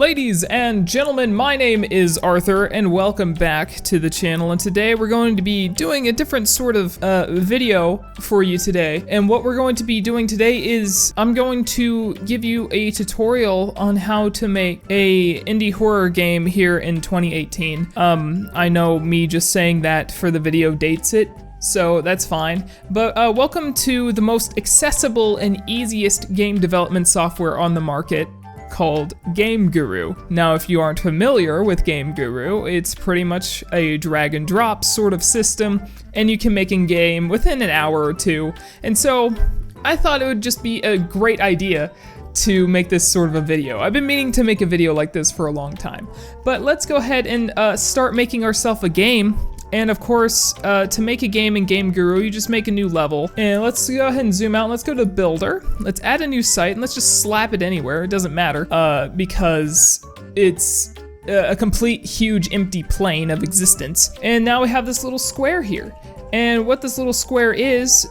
Ladies and gentlemen, my name is Arthur and welcome back to the channel, and today we're going to be doing a different sort of video for you today. And what we're going to be doing today is I'm going to give you a tutorial on how to make a indie horror game here in 2018. I know me just saying that for the video dates it, so that's fine. But welcome to the most accessible and easiest game development software on the market, called GameGuru. Now, if you aren't familiar with GameGuru, it's pretty much a drag and drop sort of system, and you can make a game within an hour or two. And so I thought it would just be a great idea to make this sort of a video. I've been meaning to make a video like this for a long time. But let's go ahead and start making ourselves a game. And of course, to make a game in GameGuru, you just make a new level. And let's go ahead and zoom out, and let's go to Builder. Let's add a new site, and let's just slap it anywhere. It doesn't matter, because it's a complete, huge, empty plane of existence. And now we have this little square here. And what this little square is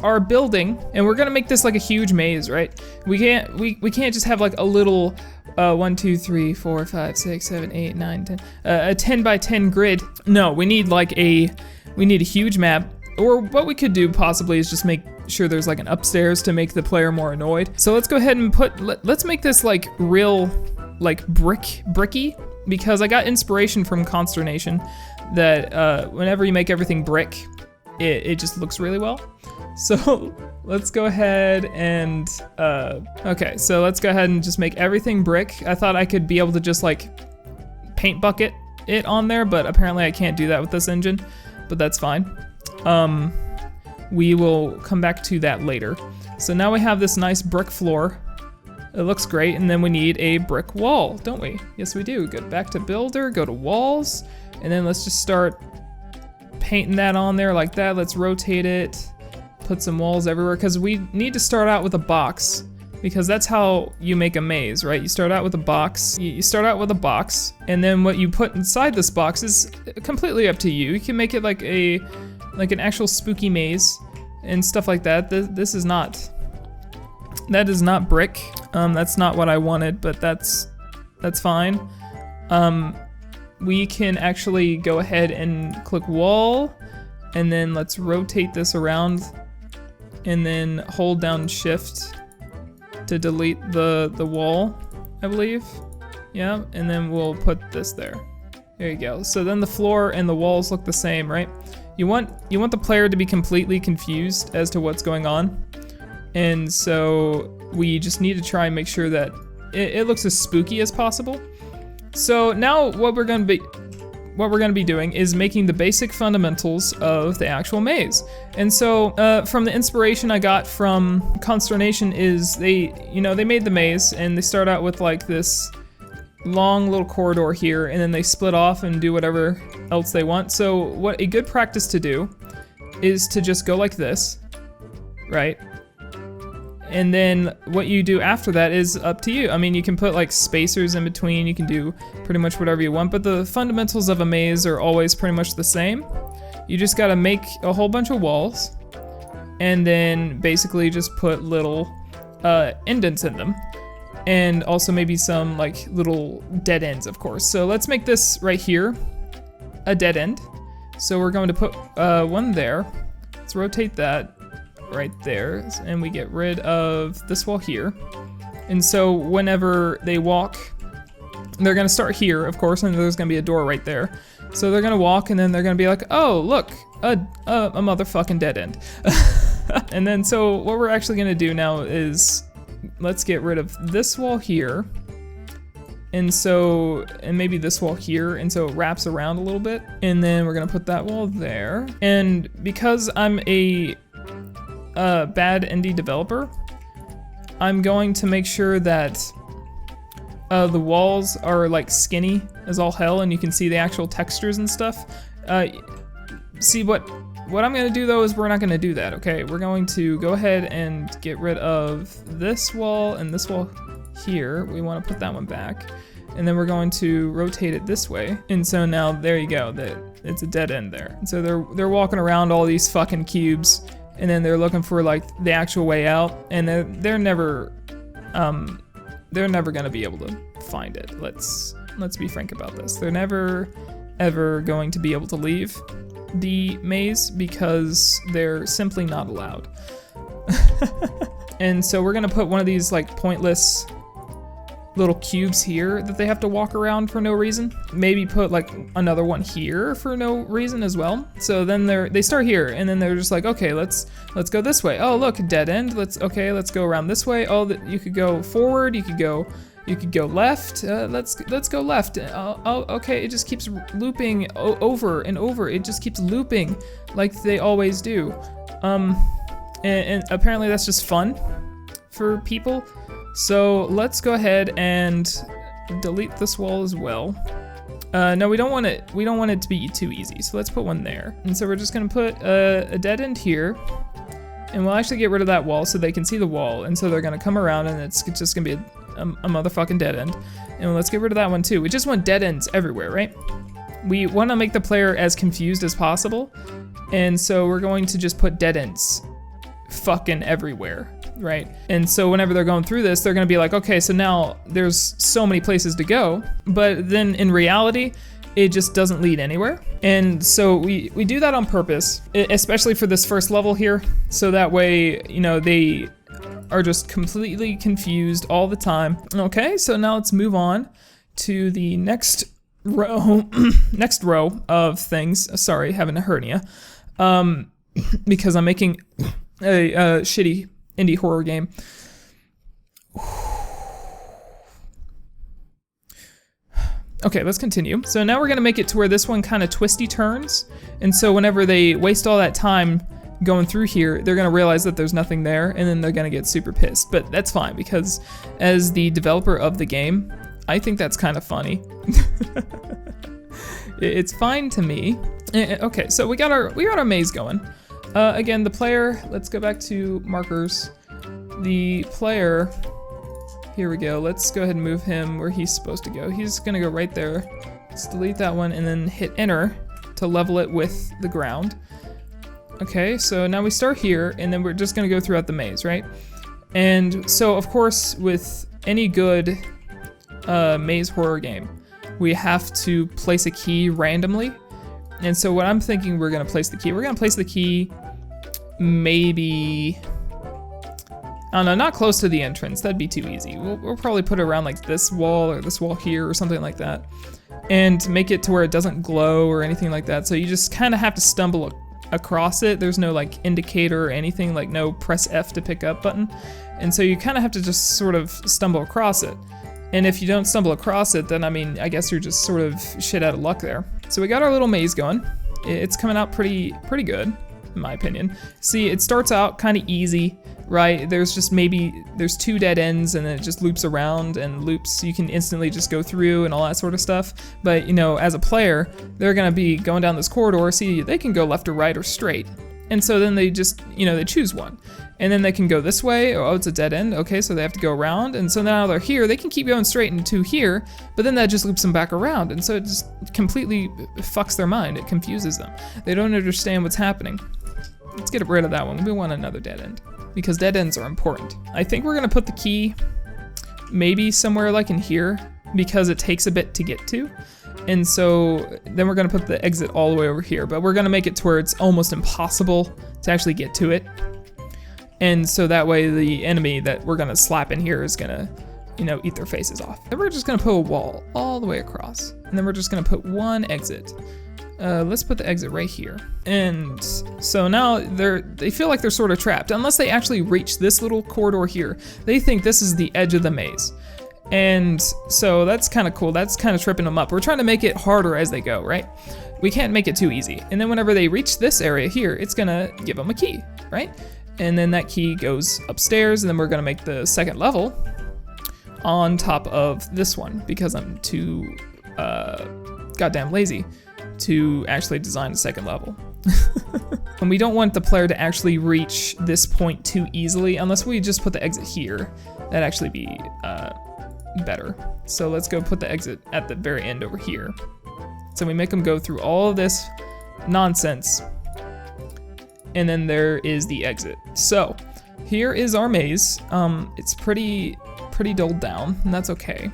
our building. And we're gonna make this like a huge maze, right? We can't just have like a little 1, 2, 3, 4, 5, 6, 7, 8, 9, 10, a 10 by 10 grid. No, we need a huge map. Or what we could do possibly is just make sure there's like an upstairs to make the player more annoyed. So let's go ahead and let's make this like real, like bricky, because I got inspiration from Consternation that whenever you make everything brick, it just looks really well. So let's go ahead and, okay, so let's go ahead and just make everything brick. I thought I could be able to just like paint bucket it on there, but apparently I can't do that with this engine, but that's fine. We will come back to that later. So now we have this nice brick floor. It looks great, and then we need a brick wall, don't we? Yes, we do. Go back to Builder, go to Walls, and then let's just start painting that on there like that. Let's rotate it, put some walls everywhere, because we need to start out with a box, because that's how you make a maze, right? You start out with a box, you start out with a box, and then what you put inside this box is completely up to you. You can make it like an actual spooky maze and stuff like that. That is not brick. That's not what I wanted, but that's fine. We can actually go ahead and click wall, and then let's rotate this around, and then hold down shift to delete the wall, I believe. Yeah, and then we'll put this there. There you go. So then the floor and the walls look the same, right? You want the player to be completely confused as to what's going on. And so we just need to try and make sure that it looks as spooky as possible. So now what we're gonna be doing is making the basic fundamentals of the actual maze. And so from the inspiration I got from Consternation is they made the maze, and they start out with like this long little corridor here, and then they split off and do whatever else they want. So what a good practice to do is to just go like this, right? And then what you do after that is up to you. I mean, you can put like spacers in between, you can do pretty much whatever you want, but the fundamentals of a maze are always pretty much the same. You just gotta make a whole bunch of walls, and then basically just put little indents in them. And also maybe some like little dead ends, of course. So let's make this right here a dead end. So we're going to put one there. Let's rotate that right there, and we get rid of this wall here. And so whenever they walk, they're gonna start here, of course, and there's gonna be a door right there. So they're gonna walk, and then they're gonna be like, oh, look, a motherfucking dead end. And then so what we're actually gonna do now is let's get rid of this wall here. And maybe this wall here, and so it wraps around a little bit. And then we're gonna put that wall there. And because I'm a bad indie developer, I'm going to make sure that the walls are like skinny as all hell, and you can see the actual textures and stuff. See what I'm gonna do though is we're not gonna do that, okay? We're going to go ahead and get rid of this wall and this wall here. We wanna put that one back. And then we're going to rotate it this way. And so now there you go, it's a dead end there. And so they're walking around all these fucking cubes, and then they're looking for like the actual way out, and they're never gonna be able find it. Let's be frank about this. They're never ever going to be able to leave the maze because they're simply not allowed. And so we're gonna put one of these like pointless little cubes here that they have to walk around for no reason. Maybe put like another one here for no reason as well. So then they start here and then they're just like, okay, let's go this way. Oh look, dead end. Let's go around this way. Oh, you could go forward. You could go left. Let's go left. Oh, okay. It just keeps looping over and over. It just keeps looping like they always do. And apparently that's just fun for people. So let's go ahead and delete this wall as well. No, we don't want it to be too easy. So let's put one there. And so we're just gonna put a dead end here, and we'll actually get rid of that wall so they can see the wall. And so they're gonna come around, and it's just gonna be a motherfucking dead end. And let's get rid of that one too. We just want dead ends everywhere, right? We want to make the player as confused as possible, and so we're going to just put dead ends fucking everywhere. Right? And so whenever they're going through this, they're gonna be like, okay, so now there's so many places to go, but then in reality, it just doesn't lead anywhere. And so we do that on purpose, especially for this first level here, so that way, you know, they are just completely confused all the time. Okay, so now let's move on to the next row, next row of things. Sorry, having a hernia, because I'm making a shitty indie horror game. Okay, let's continue. So now we're gonna make it to where this one kind of twisty turns. And so whenever they waste all that time going through here, they're gonna realize that there's nothing there, and then they're gonna get super pissed. But that's fine, because as the developer of the game, I think that's kind of funny. It's fine to me. Okay, so we got our maze going. Again, the player, let's go back to markers. The player, here we go. Let's go ahead and move him where he's supposed to go. He's gonna go right there. Let's delete that one and then hit enter to level it with the ground. Okay, so now we start here and then we're just gonna go throughout the maze, right? And so of course, with any good maze horror game, we have to place a key randomly. And so what I'm thinking we're gonna place the key, maybe, I don't know, not close to the entrance. That'd be too easy. We'll probably put it around like this wall or this wall here or something like that, and make it to where it doesn't glow or anything like that. So you just kind of have to stumble across it. There's no like indicator or anything, like no press F to pick up button. And so you kind of have to just sort of stumble across it. And if you don't stumble across it, then I mean, I guess you're just sort of shit out of luck there. So we got our little maze going. It's coming out pretty good, in my opinion. See, it starts out kind of easy, right? There's two dead ends and then it just loops around and loops. You can instantly just go through and all that sort of stuff. But you know, as a player, they're gonna be going down this corridor. See, they can go left or right or straight. And so then they just, you know, they choose one. And then they can go this way. Oh, it's a dead end. Okay, so they have to go around. And so now they're here. They can keep going straight into here, but then that just loops them back around. And so it just completely fucks their mind. It confuses them. They don't understand what's happening. Let's get rid of that one. We want another dead end because dead ends are important. I think we're gonna put the key maybe somewhere like in here because it takes a bit to get to. And so then we're gonna put the exit all the way over here, but we're gonna make it to where it's almost impossible to actually get to it. And so that way the enemy that we're gonna slap in here is gonna, you know, eat their faces off. Then we're just gonna put a wall all the way across. And then we're just gonna put one exit. Let's put the exit right here. And so now they feel like they're sort of trapped. Unless they actually reach this little corridor here, they think this is the edge of the maze. And so that's kind of cool. That's kind of tripping them up. We're trying to make it harder as they go, right? We can't make it too easy. And then whenever they reach this area here, it's gonna give them a key, right? And then that key goes upstairs, and then we're gonna make the second level on top of this one because I'm too goddamn lazy to actually design a second level. And we don't want the player to actually reach this point too easily unless we just put the exit here. That'd actually be better. So let's go put the exit at the very end over here. So we make them go through all of this nonsense, and then there is the exit. So here is our maze. It's pretty dulled down, and that's okay.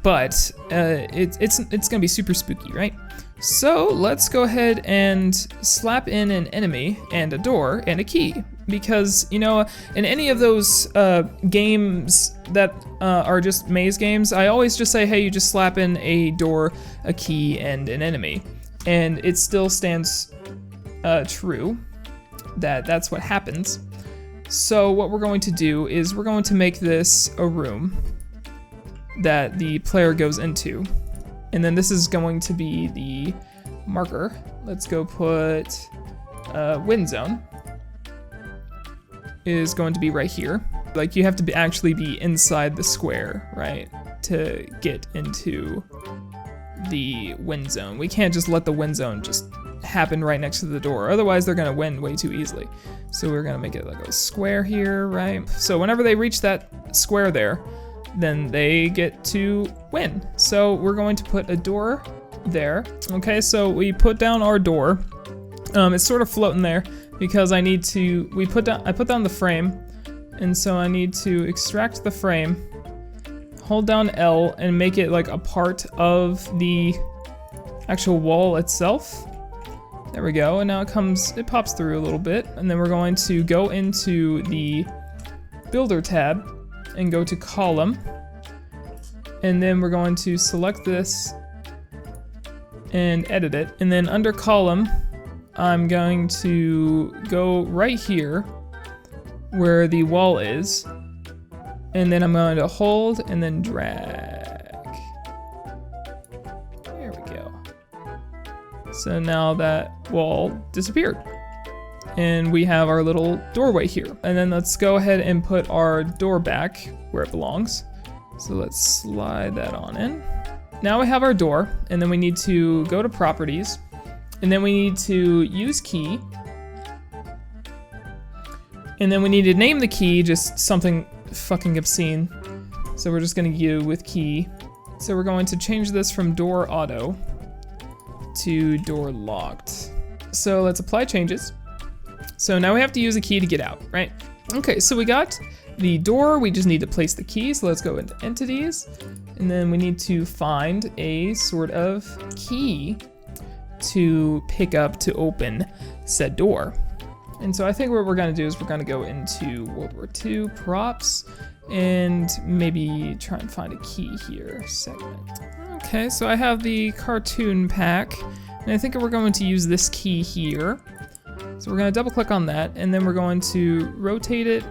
but it's gonna be super spooky, right? So let's go ahead and slap in an enemy and a door and a key, because you know, in any of those games that are just maze games, I always just say, hey, you just slap in a door, a key, and an enemy, and it still stands true that that's what happens. So what we're going to do is we're going to make this a room that the player goes into. And then this is going to be the marker. Let's go put wind zone is going to be right here. Like, you have to actually be inside the square, right, to get into the wind zone. We can't just let the wind zone just happen right next to the door. Otherwise, they're gonna win way too easily. So we're gonna make it like a square here, right? So whenever they reach that square there, then they get to win. So we're going to put a door there. Okay, so we put down our door. It's sort of floating there because I need to, I put down the frame, and so I need to extract the frame, hold down L, and make it like a part of the actual wall itself. There we go, and now it pops through a little bit, and then we're going to go into the Builder tab and go to column, and then we're going to select this and edit it, and then under column I'm going to go right here where the wall is, and then I'm going to hold and then drag. There we go. So now that wall disappeared, and we have our little doorway here. And then let's go ahead and put our door back where it belongs. So let's slide that on in. Now we have our door, and then we need to go to properties, and then we need to use key, and then we need to name the key just something fucking obscene. So we're just gonna go with key. So we're going to change this from door auto to door locked. So let's apply changes. So now we have to use a key to get out, right? Okay, so we got the door, we just need to place the key. So let's go into entities, and then we need to find a sort of key to pick up to open said door. And so I think what we're gonna do is we're gonna go into World War II props and maybe try and find a key here, segment. Okay, so I have the cartoon pack, and I think we're going to use this key here. So we're gonna double click on that, and then we're going to rotate it,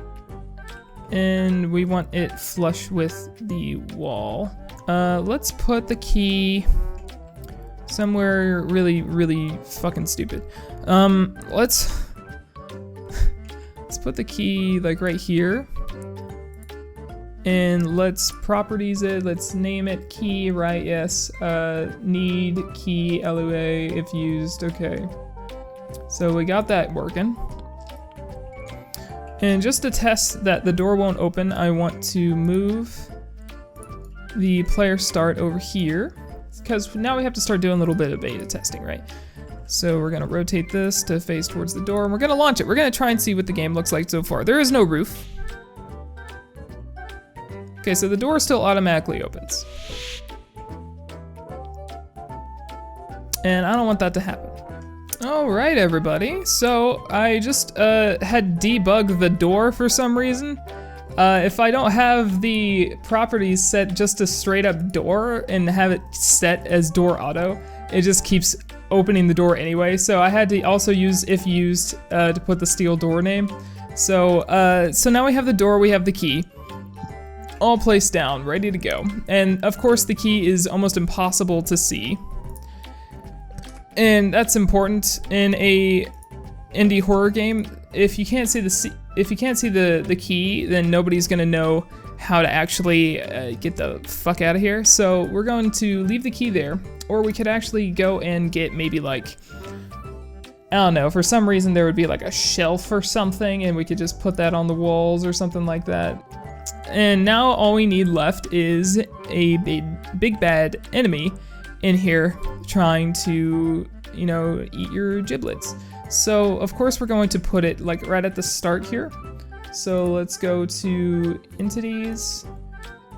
and we want it flush with the wall. Let's put the key somewhere really, really fucking stupid. Let's put the key like right here, and let's properties it, let's name it key, right? Yes, need key LOA if used. Okay, so we got that working. And just to test that the door won't open, I want to move the player start over here, because now we have to start doing a little bit of beta testing, right? So we're gonna rotate this to face towards the door, and we're gonna launch it. We're gonna try and see what the game looks like so far. There is no roof. Okay, so the door still automatically opens. And I don't want that to happen. All right, everybody. So I just had debugged the door for some reason. If I don't have the properties set just a straight up door and have it set as door auto, it just keeps opening the door anyway. So I had to also use if used to put the steel door name. So now we have the door, we have the key, all placed down, ready to go. And of course the key is almost impossible to see. And that's important in a indie horror game. If you can't see the key, then nobody's gonna know how to actually get the fuck out of here. So we're going to leave the key there, or we could actually go and get maybe like, I don't know, for some reason there would be like a shelf or something, and we could just put that on the walls or something like that. And now all we need left is a big bad enemy in here trying to, you know, eat your giblets. So of course we're going to put it like right at the start here. So let's go to entities,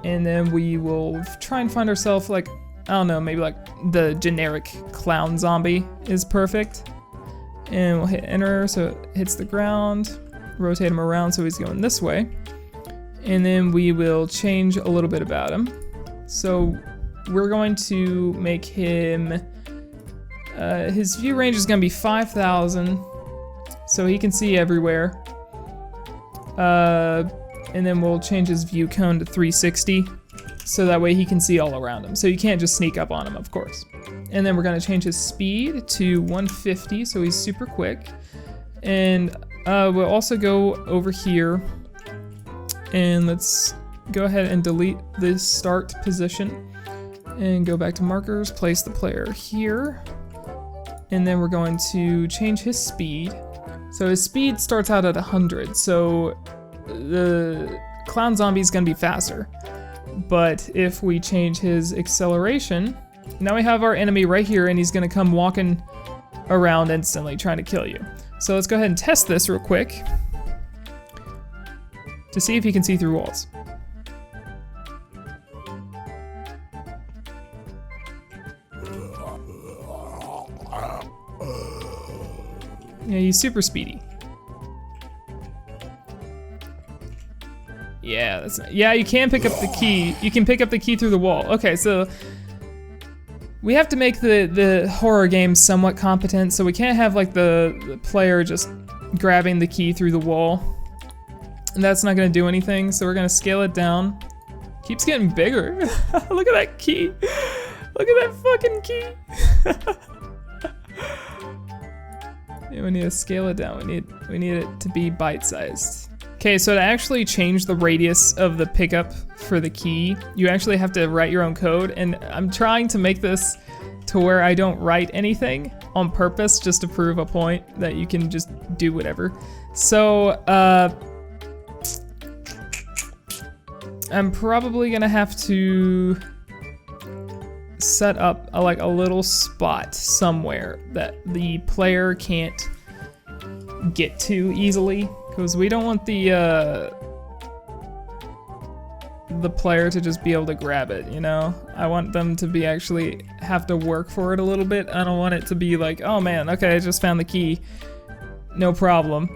And then we will try and find ourselves like, I don't know, maybe like the generic clown zombie is perfect. And we'll hit enter so it hits the ground. Rotate him around so he's going this way. And then we will change a little bit about him. So we're going to make him, his view range is gonna be 5,000. So he can see everywhere. And then we'll change his view cone to 360. So that way he can see all around him. So you can't just sneak up on him, of course. And then we're gonna change his speed to 150, so he's super quick. And we'll also go over here and let's go ahead and delete this start position and go back to markers, place the player here. And then we're going to change his speed. So his speed starts out at 100, so the clown zombie is gonna be faster. But if we change his acceleration, now we have our enemy right here and he's gonna come walking around instantly trying to kill you. So let's go ahead and test this real quick to see if he can see through walls. Yeah, he's super speedy. Yeah, yeah, you can pick up the key. You can pick up the key through the wall. Okay, so we have to make the horror game somewhat competent, so we can't have like the player just grabbing the key through the wall. And that's not gonna do anything, so we're gonna scale it down. Keeps getting bigger. Look at that key. Look at that fucking key. Yeah, we need to scale it down. We need it to be bite-sized. Okay, so to actually change the radius of the pickup for the key, you actually have to write your own code, and I'm trying to make this to where I don't write anything on purpose just to prove a point that you can just do whatever. So, I'm probably gonna have to set up a little spot somewhere that the player can't get to easily, because we don't want the player to just be able to grab it, you know? I want them to be actually have to work for it a little bit. I don't want it to be like, oh man, okay, I just found the key, no problem.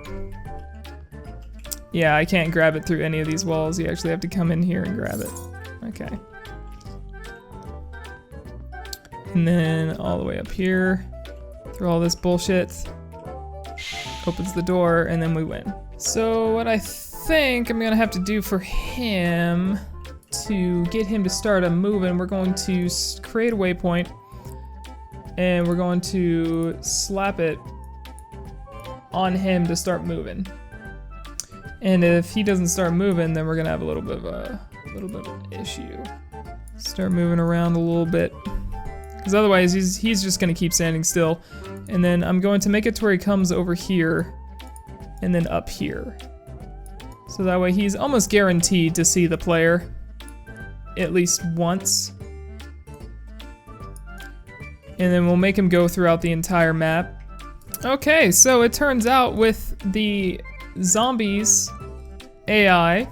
Yeah, I can't grab it through any of these walls. You actually have to come in here and grab it. Okay. And then all the way up here, through all this bullshit, opens the door, and then we win. So what I think I'm gonna have to do for him to get him to start a moving, we're going to create a waypoint, and we're going to slap it on him to start moving. And if he doesn't start moving, then we're gonna have a little bit of an issue. Start moving around a little bit. Because otherwise, he's just gonna keep standing still. And then I'm going to make it to where he comes over here, and then up here. So that way he's almost guaranteed to see the player at least once. And then we'll make him go throughout the entire map. Okay, so it turns out with the zombies AI,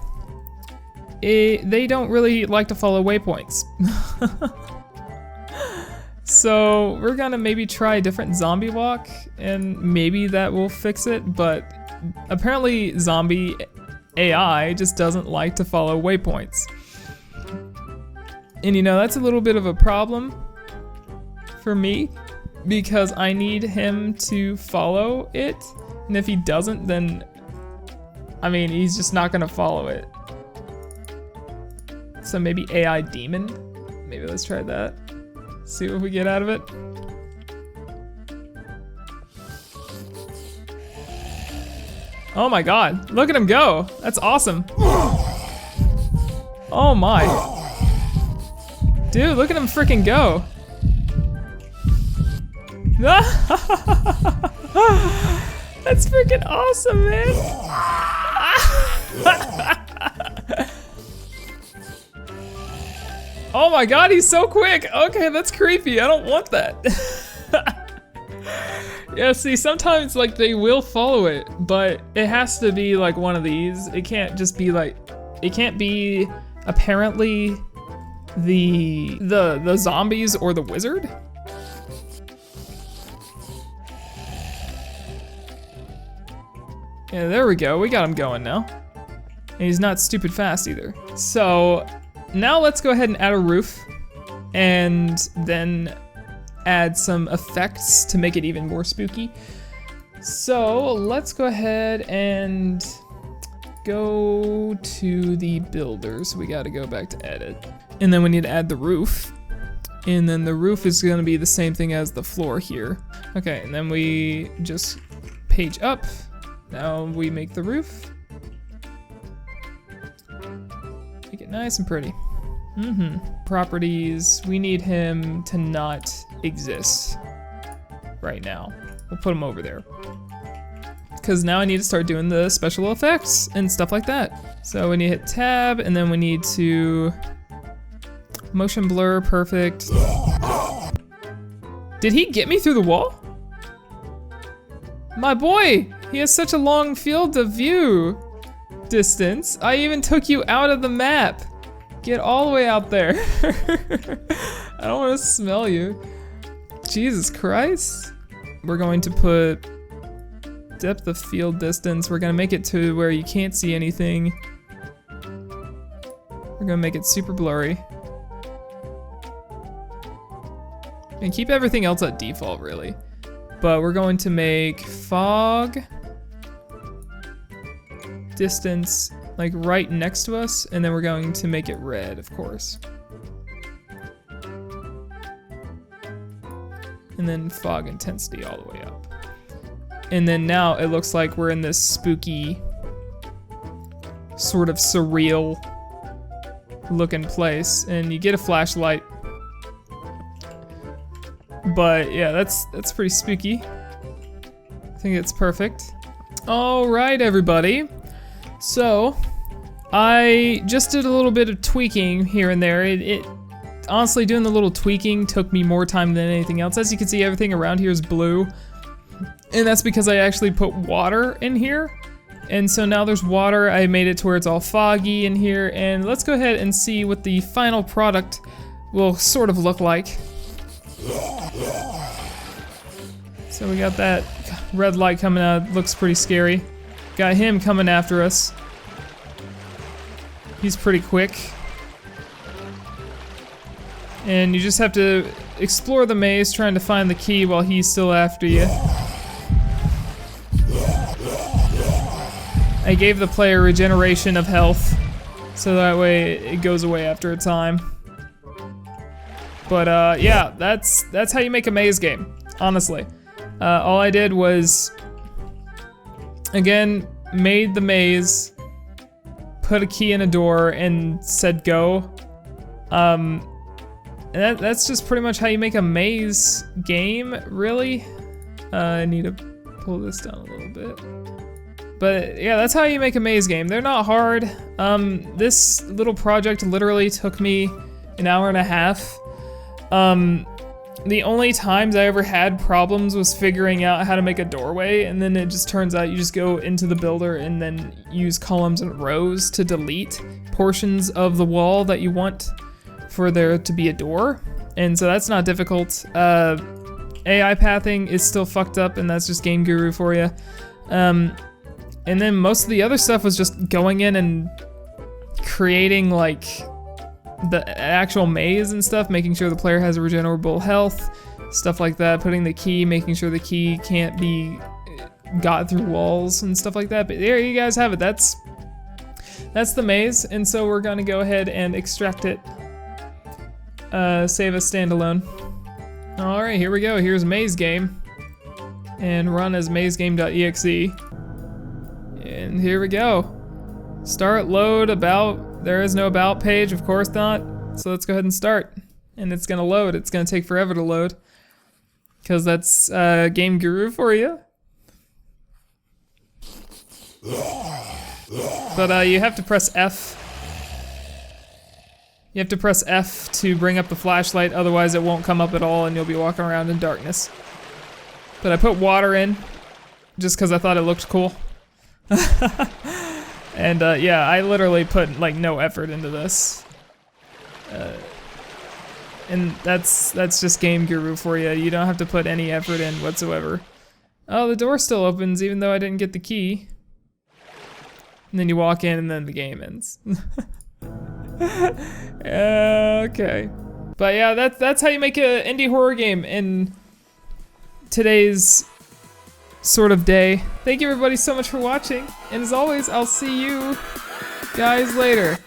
they don't really like to follow waypoints. So we're gonna maybe try a different zombie walk, and maybe that will fix it, but apparently zombie AI just doesn't like to follow waypoints. And you know, that's a little bit of a problem for me, because I need him to follow it, and if he doesn't, then I mean, he's just not gonna follow it. So maybe AI demon? Maybe let's try that. See what we get out of it. Oh my god, look at him go. That's awesome. Oh my. Dude, look at him freaking go. That's freaking awesome, man. Oh my god, he's so quick. Okay, that's creepy. I don't want that. Yeah, see, sometimes like they will follow it, but it has to be like one of these. It can't just be like, it can't be apparently the zombies or the wizard. Yeah, there we go. We got him going now. And he's not stupid fast either. So now let's go ahead and add a roof and then add some effects to make it even more spooky. So let's go ahead and go to the builders. We gotta go back to edit. And then we need to add the roof. And then the roof is gonna be the same thing as the floor here. Okay, and then we just page up. Now we make the roof. Make it nice and pretty. Properties, we need him to not exist right now. We'll put him over there. Because now I need to start doing the special effects and stuff like that. So we need to hit tab, and then we need to motion blur, perfect. Did he get me through the wall? My boy, he has such a long field of view distance. I even took you out of the map. Get all the way out there. I don't want to smell you. Jesus Christ. We're going to put depth of field distance. We're gonna make it to where you can't see anything. We're gonna make it super blurry. And keep everything else at default, really. But we're going to make fog distance like right next to us, and then we're going to make it red, of course. And then fog intensity all the way up. And then now it looks like we're in this spooky, sort of surreal looking place, and you get a flashlight. But yeah, that's pretty spooky. I think it's perfect. All right, everybody. So I just did a little bit of tweaking here and there. It honestly, doing the little tweaking took me more time than anything else. As you can see, everything around here is blue. And that's because I actually put water in here. And so now there's water. I made it to where it's all foggy in here. And let's go ahead and see what the final product will sort of look like. So we got that red light coming out. Looks pretty scary. Got him coming after us. He's pretty quick. And you just have to explore the maze trying to find the key while he's still after you. I gave the player regeneration of health, so that way it goes away after a time. But yeah, that's how you make a maze game, honestly. All I did was, again, made the maze, put a key in a door, and said go. And that's just pretty much how you make a maze game, really. I need to pull this down a little bit. But yeah, that's how you make a maze game. They're not hard. This little project literally took me an hour and a half. The only times I ever had problems was figuring out how to make a doorway, and then it just turns out you just go into the builder and then use columns and rows to delete portions of the wall that you want for there to be a door. And so that's not difficult. AI pathing is still fucked up, and that's just GameGuru for you. And then most of the other stuff was just going in and creating like the actual maze and stuff, making sure the player has a regenerable health, stuff like that, putting the key, making sure the key can't be got through walls and stuff like that. But there you guys have it. That's the maze, and so we're gonna go ahead and extract it. Save as standalone. All right, here we go. Here's maze game, and run as mazegame.exe. And here we go. Start, load, about. There is no about page, of course not. So let's go ahead and start. And it's gonna load. It's gonna take forever to load, because that's GameGuru for you. But you have to press F. You have to press F to bring up the flashlight, otherwise it won't come up at all and you'll be walking around in darkness. But I put water in, just because I thought it looked cool. And yeah, I literally put like no effort into this. And that's just GameGuru for you. You don't have to put any effort in whatsoever. Oh, the door still opens even though I didn't get the key. And then you walk in and then the game ends. Okay. But yeah, that's how you make an indie horror game in today's sort of day. Thank you everybody so much for watching. And as always, I'll see you guys later.